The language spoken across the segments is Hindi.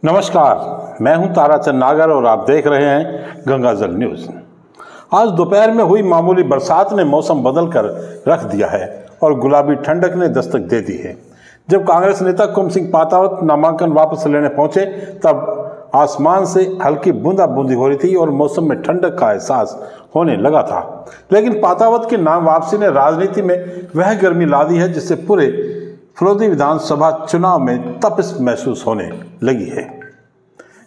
नमस्कार, मैं हूं ताराचंद नागर और आप देख रहे हैं गंगाजल न्यूज। आज दोपहर में हुई मामूली बरसात ने मौसम बदल कर रख दिया है और गुलाबी ठंडक ने दस्तक दे दी है। जब कांग्रेस नेता कुंवर सिंह पातावत नामांकन वापस लेने पहुंचे तब आसमान से हल्की बूंदाबूंदी हो रही थी और मौसम में ठंडक का एहसास होने लगा था। लेकिन पातावत की नाम वापसी ने राजनीति में वह गर्मी ला दी है जिससे पूरे फलौदी विधानसभा चुनाव में तपिश महसूस होने लगी है।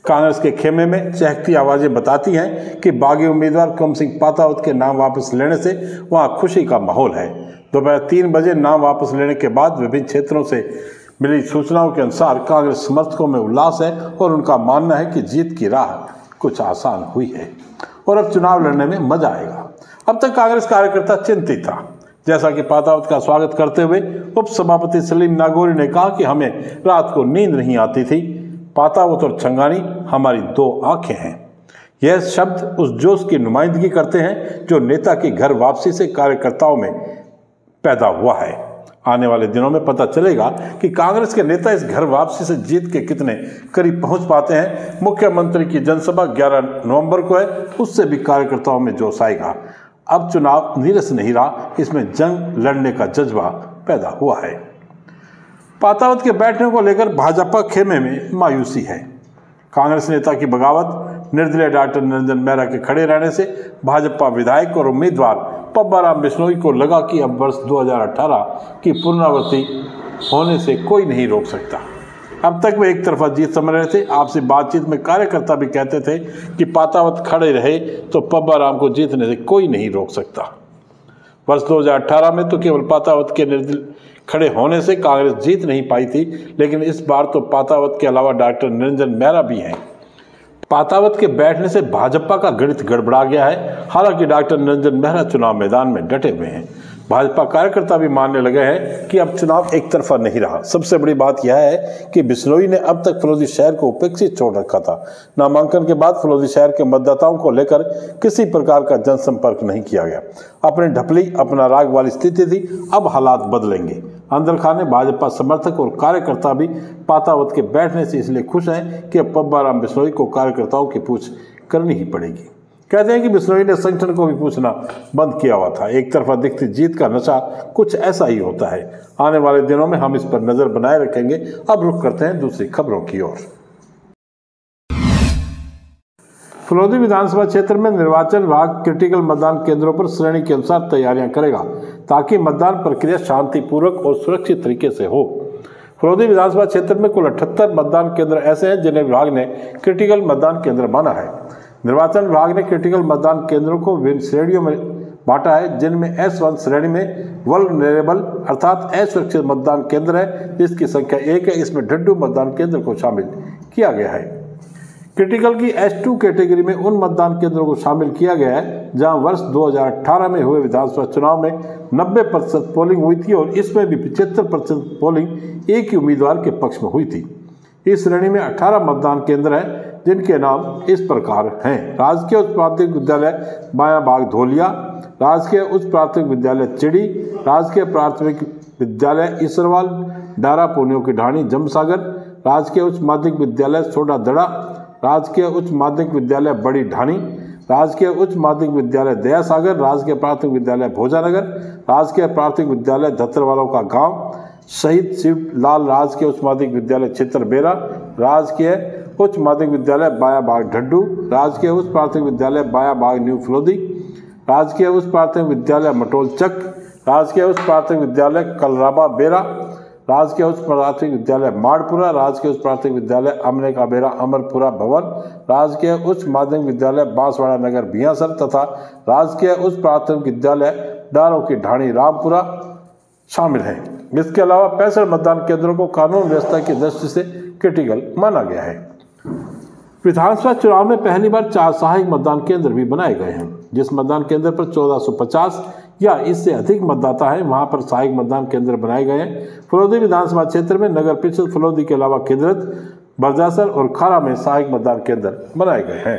कांग्रेस के खेमे में चहकती आवाजें बताती हैं कि बागी उम्मीदवार कुंवर सिंह पातावत के नाम वापस लेने से वहां खुशी का माहौल है। दोपहर 3 बजे नाम वापस लेने के बाद विभिन्न क्षेत्रों से मिली सूचनाओं के अनुसार कांग्रेस समर्थकों में उल्लास है और उनका मानना है कि जीत की राह कुछ आसान हुई है और अब चुनाव लड़ने में मजा आएगा। अब तक कांग्रेस कार्यकर्ता चिंतित था। जैसा कि पातावत का स्वागत करते हुए उप सभापति सलीम नागौरी ने कहा कि हमें रात को नींद नहीं आती थी। पातावत और छंगानी हमारी 2 आंखें हैं। यह शब्द उस जोश की नुमाइंदगी करते हैं जो नेता की घर वापसी से कार्यकर्ताओं में पैदा हुआ है। आने वाले दिनों में पता चलेगा कि कांग्रेस के नेता इस घर वापसी से जीत के कितने करीब पहुंच पाते हैं। मुख्यमंत्री की जनसभा 11 नवंबर को है, उससे भी कार्यकर्ताओं में जोश आएगा। अब चुनाव नीरस नहीं रहा, इसमें जंग लड़ने का जज्बा पैदा हुआ है। पातावत के बैठने को लेकर भाजपा खेमे में मायूसी है। कांग्रेस नेता की बगावत, निर्दलीय डॉक्टर निरंजन मेहरा के खड़े रहने से भाजपा विधायक और उम्मीदवार पब्बाराम बिश्नोई को लगा कि अब वर्ष 2018 की पुनरावृत्ति होने से कोई नहीं रोक सकता। अब तक वे एक तरफा जीत समझ रहे थे। आपसी बातचीत में कार्यकर्ता भी कहते थे कि पातावत खड़े रहे तो पब्बाराम को जीतने से कोई नहीं रोक सकता। वर्ष 2018 में तो केवल पातावत के निर्दलीय खड़े होने से कांग्रेस जीत नहीं पाई थी, लेकिन इस बार तो पातावत के अलावा डॉक्टर निरंजन मेहरा भी हैं। पातावत के बैठने से भाजपा का गणित गड़बड़ा गया है। हालांकि डॉक्टर निरंजन मेहरा चुनाव मैदान में डटे हुए हैं। भाजपा कार्यकर्ता भी मानने लगे हैं कि अब चुनाव एक तरफा नहीं रहा। सबसे बड़ी बात यह है कि बिश्नोई ने अब तक फलौदी शहर को उपेक्षित छोड़ रखा था। नामांकन के बाद फलौदी शहर के मतदाताओं को लेकर किसी प्रकार का जनसंपर्क नहीं किया गया। अपनी ढपली अपना राग वाली स्थिति थी, अब हालात बदलेंगे। अंदर खाने भाजपा समर्थक और कार्यकर्ता भी पातावत के बैठने से इसलिए खुश हैं कि अब पब्बाराम बिश्नोई को कार्यकर्ताओं की पूछ करनी ही पड़ेगी। कहते हैं कि बिश्नोई ने संगठन को भी पूछना बंद किया हुआ था। एक तरफा दिखती जीत का नशा कुछ ऐसा ही होता है। आने वाले दिनों में हम इस पर नजर बनाए रखेंगे। अब रुख करते हैं दूसरी खबरों की ओर। फलौदी विधानसभा क्षेत्र में निर्वाचन विभाग क्रिटिकल मतदान केंद्रों पर श्रेणी के अनुसार तैयारियां करेगा ताकि मतदान प्रक्रिया शांतिपूर्वक और सुरक्षित तरीके से हो। फलौदी विधानसभा क्षेत्र में कुल 78 मतदान केंद्र ऐसे हैं जिन्हें विभाग ने क्रिटिकल मतदान केंद्र माना है। निर्वाचन विभाग ने क्रिटिकल मतदान केंद्रों को विभिन्न श्रेणियों में बांटा है, जिनमें S1 श्रेणी में वल्नरेबल अर्थात असुरक्षित मतदान केंद्र है, जिसकी संख्या 1 है। इसमें ढड्डू मतदान केंद्र को शामिल किया गया है। क्रिटिकल की S2 कैटेगरी में उन मतदान केंद्रों को शामिल किया गया है जहां वर्ष 2018 में हुए विधानसभा चुनाव में 90% पोलिंग हुई थी और इसमें भी 75% पोलिंग एक ही उम्मीदवार के पक्ष में हुई थी। इस श्रेणी में 18 मतदान केंद्र हैं जिनके नाम इस प्रकार हैं: राजकीय उच्च प्राथमिक विद्यालय बाया बाग धोलिया, राजकीय उच्च प्राथमिक विद्यालय चिड़ी, राजकीय प्राथमिक विद्यालय इसरवाल, डारा पुनियों की ढाणी जमसागर, राजकीय उच्च माध्यमिक विद्यालय सोडा दड़ा, राजकीय उच्च माध्यमिक विद्यालय बड़ी ढाणी, राजकीय उच्च माध्यमिक विद्यालय दया सागर, राजकीय प्राथमिक विद्यालय भोजानगर, राजकीय प्राथमिक विद्यालय धतरवालों का गांव, शहीद शिव लाल राजकीय उच्च माध्यमिक विद्यालय चित्रबेरा, राजकीय उच्च माध्यमिक विद्यालय बाया बाग ढड्डू, राजकीय उच्च प्राथमिक विद्यालय बाया बाग न्यू फलौदी, राजकीय उच्च प्राथमिक विद्यालय मटोल चक, राजकीय उच्च प्राथमिक विद्यालय कलराबा बेरा, राजकीय उच्च प्राथमिक विद्यालय माड़पुरा, राजकीय उच्च प्राथमिक विद्यालय अमने का बेरा अमरपुरा भवन, राजकीय उच्च माध्यमिक विद्यालय बांसवाड़ा नगर बियासर तथा राजकीय उच्च प्राथमिक विद्यालय डारों की ढाणी रामपुरा शामिल हैं। इसके अलावा 65 मतदान केंद्रों को कानून व्यवस्था की दृष्टि से क्रिटिकल माना गया है। विधानसभा चुनाव में पहली बार 4 सहायक मतदान केंद्र भी बनाए गए हैं। जिस मतदान केंद्र पर 1450 या इससे अधिक मतदाता हैं वहां पर सहायक मतदान केंद्र बनाए गए हैं। फलौदी विधानसभा क्षेत्र में नगर परिषद फलौदी के अलावा किदरत, बरजासर और खारा में सहायक मतदान केंद्र बनाए गए हैं।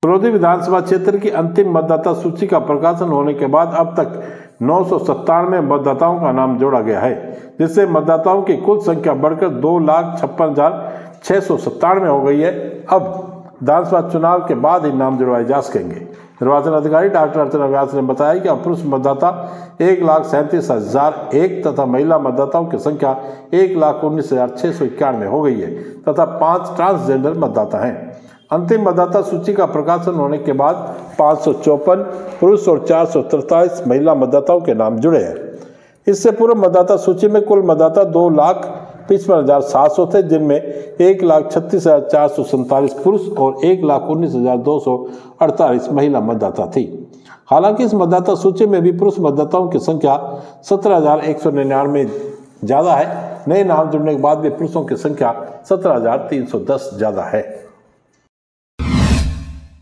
फलौदी विधानसभा क्षेत्र की अंतिम मतदाता सूची का प्रकाशन होने के बाद अब तक 997 मतदाताओं का नाम जोड़ा गया है, जिससे मतदाताओं की कुल संख्या बढ़कर 2,56,697 हो गई है। अब विधानसभा चुनाव के बाद ही नाम जुड़वाए जा सकेंगे। निर्वाचन अधिकारी डॉक्टर अर्चना व्यास ने बताया कि अब पुरुष मतदाता 1,37,001 तथा महिला मतदाताओं की संख्या 1,19,691 हो गई है तथा 5 ट्रांसजेंडर मतदाता हैं। अंतिम मतदाता सूची का प्रकाशन होने के बाद 554 पुरुष और 443 महिला मतदाताओं के नाम जुड़े हैं। इससे पूर्व मतदाता सूची में कुल मतदाता 2,55,700 थे, जिनमें 1,36,447 पुरुष और 1,19,248 महिला मतदाता थी। हालांकि इस मतदाता सूची में भी पुरुष मतदाताओं की संख्या 17,199 ज्यादा है। नए नाम जुड़ने के बाद भी पुरुषों की संख्या 17,310 ज्यादा है।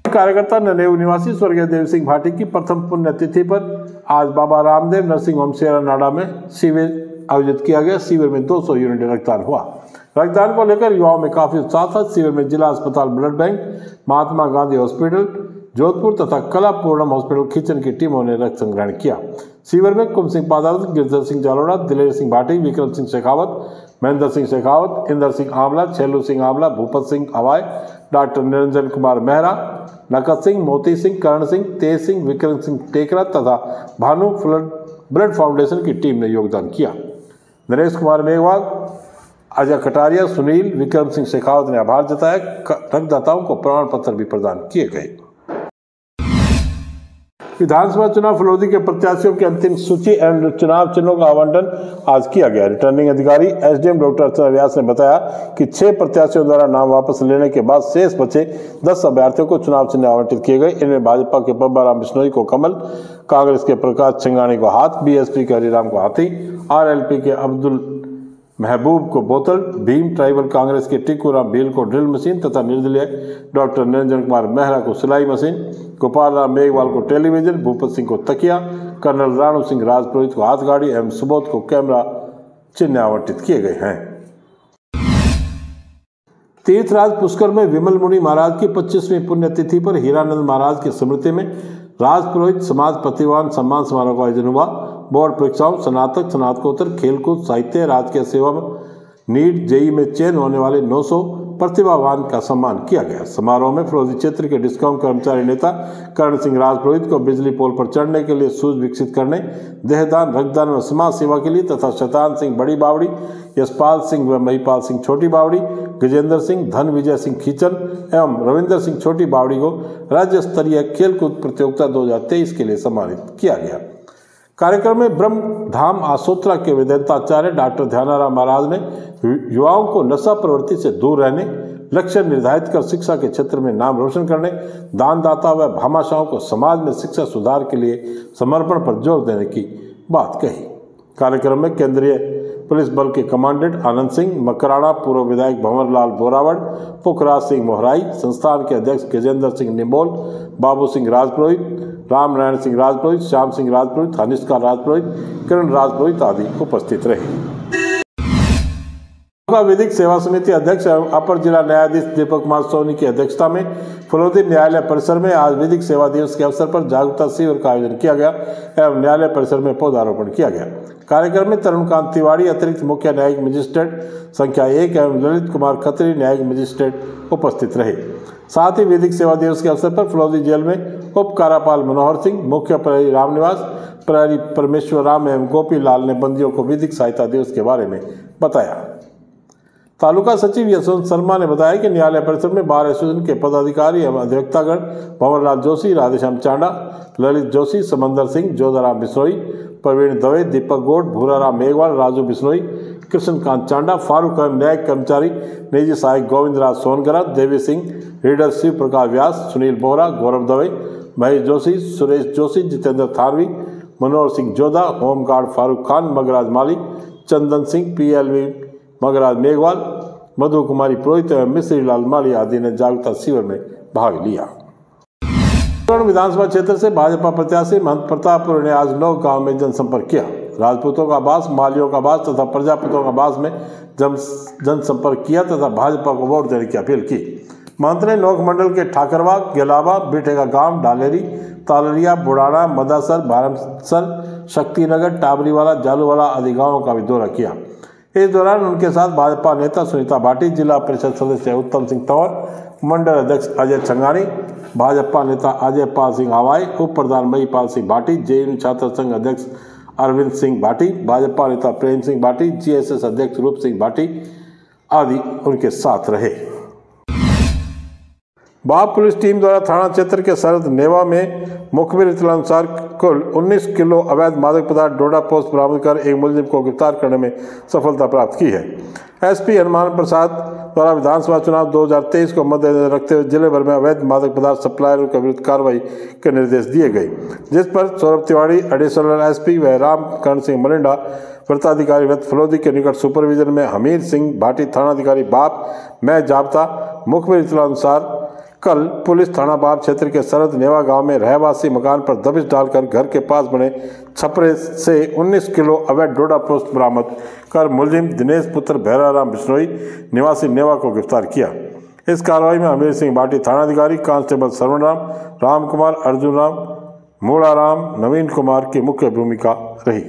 कार्यकर्ता ननेऊ निवासी स्वर्गीय देव सिंह भाटी की प्रथम पुण्यतिथि पर आज बाबा रामदेव नर्सिंग होम शेरा नाडा में शिविर आयोजित किया गया। शिविर में 200 यूनिट रक्तदान हुआ। रक्तदान को लेकर युवाओं में काफी उत्साह था। शिविर में जिला अस्पताल blood bank, Mahatma Gandhi hospital Jodhpur तथा कला पूर्णम हॉस्पिटल खींचन की टीमों ने रक्त संग्रहण किया। शिविर में कुम सिंह पादाल, गिरधर सिंह जालोड़ा, दिलेर सिंह भाटी, विक्रम सिंह शेखावत, महेंद्र सिंह शेखावत, इंदर सिंह आंवला, छेलू सिंह आंवला, भूपत सिंह हवाई, डॉक्टर निरंजन कुमार मेहरा, नकद सिंह, मोती सिंह, करण सिंह, तेज सिंह, विक्रम सिंह टेकरा तथा भानु ब्लड फाउंडेशन की टीम ने योगदान किया। नरेश कुमार मेघवाल, अजय कटारिया, सुनील, विक्रम सिंह शेखावत ने आभार जताया। रक्तदाताओं को प्रमाण पत्र भी प्रदान किए गए। विधानसभा चुनाव फलोदी के प्रत्याशियों की अंतिम सूची एवं चुनाव चिन्हों का आवंटन आज किया गया। रिटर्निंग अधिकारी एसडीएम डॉक्टर अर्चना व्यास ने बताया कि 6 प्रत्याशियों द्वारा नाम वापस लेने के बाद शेष बचे 10 अभ्यर्थियों को चुनाव चिन्ह आवंटित किए गए। इनमें भाजपा के पब्बाराम बिश्नोई को कमल, कांग्रेस के प्रकाश छिंगानी को हाथ, बीएसपी के हरिराम को हाथी, आरएलपी के अब्दुल महबूब को बोतल, भीम ट्राइबल कांग्रेस के टिक्कूराम भील को ड्रिल मशीन तथा निर्दलीय डॉक्टर निरंजन कुमार मेहरा को सिलाई मशीन, गोपाल राम मेघवाल को टेलीविजन, भूपत सिंह को तकिया, कर्नल राणू सिंह राजपुरोहित को हाथ गाड़ी एवं सुबोध को कैमरा चिन्ह आवंटित किए गए हैं। तीर्थराज पुष्कर में विमल मुनि महाराज की 25वीं पुण्यतिथि पर हीरानंद महाराज की स्मृति में राजपुरोहित समाज प्रतिभावान सम्मान समारोह का आयोजन हुआ। बोर्ड परीक्षाओं, स्नातक, स्नातकोत्तर, खेलकूद, साहित्य, राजकीय सेवा में नीट, जेई में चयन होने वाले 900 प्रतिभावान का सम्मान किया गया। समारोह में फलोदी क्षेत्र के डिस्कॉम कर्मचारी नेता करण सिंह राजपुरोहित को बिजली पोल पर चढ़ने के लिए सूझ विकसित करने, देहदान, रक्तदान व समाज सेवा के लिए तथा शतान सिंह बड़ी बावड़ी, यशपाल सिंह व महिपाल सिंह छोटी बावड़ी, गजेंद्र सिंह, धन विजय सिंह खींचन एवं रविंद्र सिंह छोटी बावड़ी को राज्य स्तरीय खेलकूद प्रतियोगिता 2023 के लिए सम्मानित किया गया। कार्यक्रम में ब्रह्म धाम आसोत्रा के वेदांताचार्य डॉक्टर ध्यानाराम महाराज ने युवाओं को नशा प्रवृत्ति से दूर रहने, लक्ष्य निर्धारित कर शिक्षा के क्षेत्र में नाम रोशन करने, दानदाता व भामाशाहों को समाज में शिक्षा सुधार के लिए समर्पण पर जोर देने की बात कही। कार्यक्रम में केंद्रीय पुलिस बल के कमांडेंट आनंद सिंह, मकराना पूर्व विधायक भंवरलाल बोरावड़, पुखराज सिंह मोहराई, संस्थान के अध्यक्ष गजेंद्र सिंह निमोल, बाबू सिंह राजपुरोहित, राम नारायण सिंह राजपुरोहित, श्याम सिंह राजपुरोहित, हनिष्का राजपुरोहित, किरण राजपुरोहित आदि उपस्थित रहे। विधिक सेवा समिति अध्यक्ष एवं अपर जिला न्यायाधीश दीपक कुमार सोनी की अध्यक्षता में फलोदी न्यायालय परिसर में आज विधिक सेवा दिवस के अवसर पर जागरूकता शिविर का आयोजन किया गया एवं न्यायालय परिसर में पौधारोपण किया गया। कार्यक्रम में तरुणकांत तिवारी अतिरिक्त मुख्य न्यायिक मजिस्ट्रेट संख्या 1 एवं ललित कुमार खत्री न्यायिक मजिस्ट्रेट उपस्थित रहे। साथ ही विधिक सेवा दिवस के अवसर पर फलोदी जेल में उप कारापाल मनोहर सिंह, मुख्य प्रहरी रामनिवास प्रहरी परमेश्वर राम एवं गोपी लाल ने बंदियों को विधिक सहायता दिवस के बारे में बताया। तालुका सचिव यशवंत शर्मा ने बताया कि न्यायालय परिसर में बार एसोसिएशन के पदाधिकारी एवं अधिवक्तागण भंवरलाल जोशी, राधेश्याम चांडा, ललित जोशी, समंदर सिंह, जोधाराम बिश्नोई, प्रवीण दवे, दीपक गोड, भूराराम मेघवाल, राजू बिश्नोई, कृष्णकांत चांडा, फारूक अहम न्यायिक कर्मचारी, निजी सहायक गोविंदराज सोनगरा, देवी सिंह, रीडर शिव प्रकाश व्यास, सुनील बोहरा, गौरव दवे, महेश जोशी, सुरेश जोशी, जितेंद्र थानवी, मनोहर सिंह जोधा, होमगार्ड फारूक खान, मगराज मालिक, चंदन सिंह, PLV मगराज मेघवाल, मधु कुमारी पुरोहित एवं मिश्री लाल माली आदि ने जागरूकता शिविर में भाग लिया। विधानसभा क्षेत्र से भाजपा प्रत्याशी महंत प्रतापपुर ने आज 9 गांव में जनसंपर्क किया। राजपूतों का बास, मालियों का बास तथा प्रजापतियों का बास में जनसंपर्क किया तथा भाजपा को वोट देने की अपील की। महंत ने नौक मंडल के ठाकरवा, गेलावा, बीटे का गांव, डालेरी, तालरिया, बुढ़ाना, मदासर, भारमसर, शक्तिनगर, टाबरीवाला, जालूवाला आदि गांवों का भी दौरा किया। इस दौरान उनके साथ भाजपा नेता सुनीता भाटी, जिला परिषद सदस्य उत्तम सिंह तंवर, मंडल अध्यक्ष अजय छंगानी, भाजपा नेता अजय पाल सिंह आवाई, उप प्रधान महिपाल सिंह भाटी, जेएनयू छात्र संघ अध्यक्ष अरविंद सिंह भाटी, भाजपा नेता प्रेम सिंह भाटी, जीएसएस अध्यक्ष रूप सिंह भाटी आदि उनके साथ रहे। बाप पुलिस टीम द्वारा थाना क्षेत्र के सरहद नेवा में मुखबिर इत्तला अनुसार कुल 19 किलो अवैध मादक पदार्थ डोडा पोस्ट बरामद कर एक मुलजिम को गिरफ्तार करने में सफलता प्राप्त की है। एसपी हनुमान प्रसाद द्वारा विधानसभा चुनाव 2023 को मद्देनजर रखते हुए जिले भर में अवैध मादक पदार्थ सप्लायरों के विरुद्ध कार्रवाई के निर्देश दिए गए, जिस पर सौरभ तिवारी एडिशनल एसपी व रामकरण सिंह मलिंडा वृत्ताधिकारी वृत्त फलोदी के निकट सुपरविजन में हमीर सिंह भाटी थानाधिकारी बाप मैं जाब्ता मुखबिर इत्तला अनुसार कल पुलिस थाना बाप क्षेत्र के सरहद नेवा गांव में रहवासी मकान पर दबिश डालकर घर के पास बने छपरे से 19 किलो अवैध डोडा पोस्ट बरामद कर मुलजिम दिनेश पुत्र भैराराम बिश्नोई निवासी नेवा को गिरफ्तार किया। इस कार्रवाई में हमीर सिंह भाटी थानाधिकारी, कांस्टेबल सरवण राम, राम कुमार, अर्जुन राम, मूला राम, नवीन कुमार की मुख्य भूमिका रही।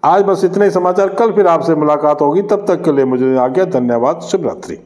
आज बस इतने ही समाचार। कल फिर आपसे मुलाकात होगी, तब तक के लिए मुझे आज्ञा। धन्यवाद। शुभ रात्रि।